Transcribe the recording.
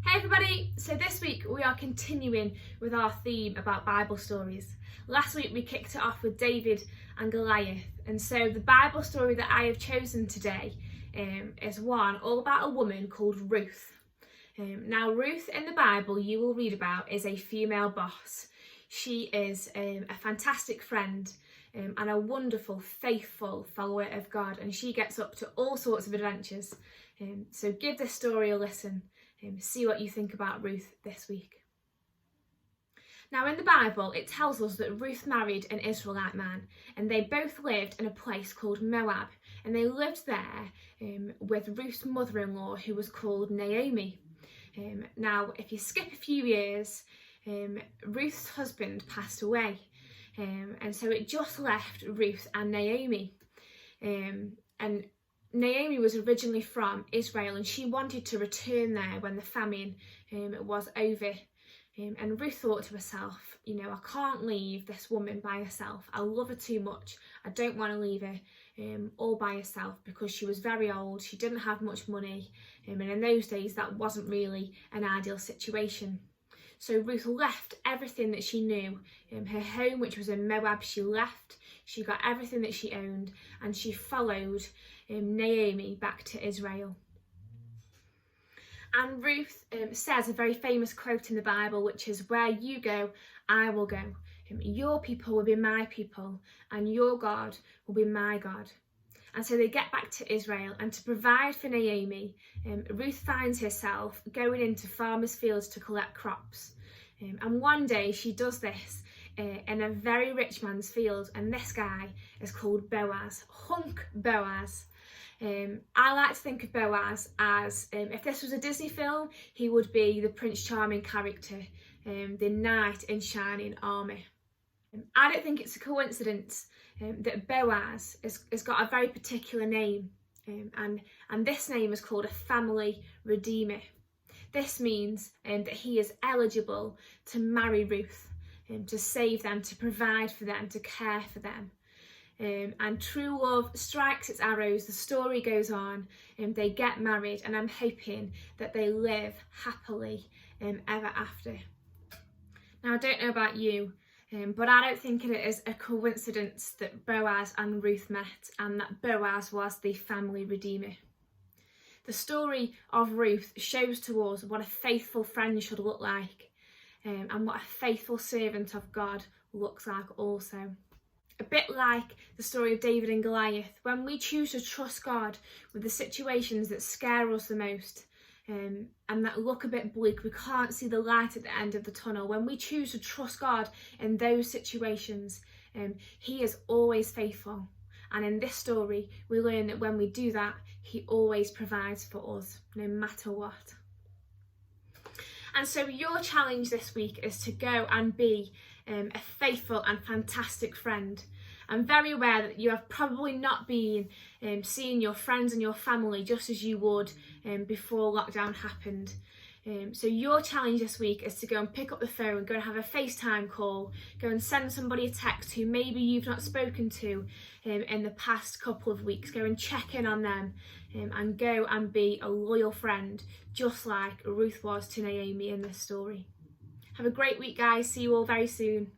Hey everybody! So this week we are continuing with our theme about Bible stories. Last week we kicked it off with David and Goliath, and so the Bible story that I have chosen today is one all about a woman called Ruth. Now Ruth in the Bible you will read about is a female boss. She is a fantastic friend and a wonderful, faithful follower of God, and she gets up to all sorts of adventures. So give this story a listen. See what you think about Ruth this week. Now in the Bible it tells us that Ruth married an Israelite man, and they both lived in a place called Moab, and they lived there with Ruth's mother-in-law, who was called Naomi. Now if you skip a few years, Ruth's husband passed away, and so it just left Ruth and Naomi. And Naomi was originally from Israel, and she wanted to return there when the famine was over. And Ruth thought to herself, I can't leave this woman by herself. I love her too much. I don't want to leave her all by herself, because she was very old. She didn't have much money. And in those days, that wasn't really an ideal situation. So Ruth left everything that she knew. Her home, which was in Moab, she left. She got everything that she owned, and she followed Naomi back to Israel. And Ruth says a very famous quote in the Bible, which is, "Where you go, I will go. Your people will be my people, and your God will be my God." And so they get back to Israel, and to provide for Naomi, Ruth finds herself going into farmers' fields to collect crops. And one day she does this in a very rich man's field, and this guy is called Boaz, Hunk Boaz. I like to think of Boaz as, if this was a Disney film, he would be the Prince Charming character, the knight in shining armour. I don't think it's a coincidence that Boaz has got a very particular name, and this name is called a family redeemer. This means that he is eligible to marry Ruth, to save them, to provide for them, to care for them. And true love strikes its arrows. The story goes on, and they get married, and I'm hoping that they live happily ever after. Now I don't know about you, but I don't think it is a coincidence that Boaz and Ruth met, and that Boaz was the family redeemer. The story of Ruth shows to us what a faithful friend should look like, and what a faithful servant of God looks like also. A bit like the story of David and Goliath, when we choose to trust God with the situations that scare us the most, and that look a bit bleak, we can't see the light at the end of the tunnel, when we choose to trust God in those situations, he is always faithful. And in this story, we learn that when we do that, he always provides for us, no matter what. And so your challenge this week is to go and be a faithful and fantastic friend. I'm very aware that you have probably not been seeing your friends and your family just as you would before lockdown happened. So your challenge this week is to go and pick up the phone, go and have a FaceTime call, go and send somebody a text who maybe you've not spoken to in the past couple of weeks. Go and check in on them, and go and be a loyal friend, just like Ruth was to Naomi in this story. Have a great week, guys. See you all very soon.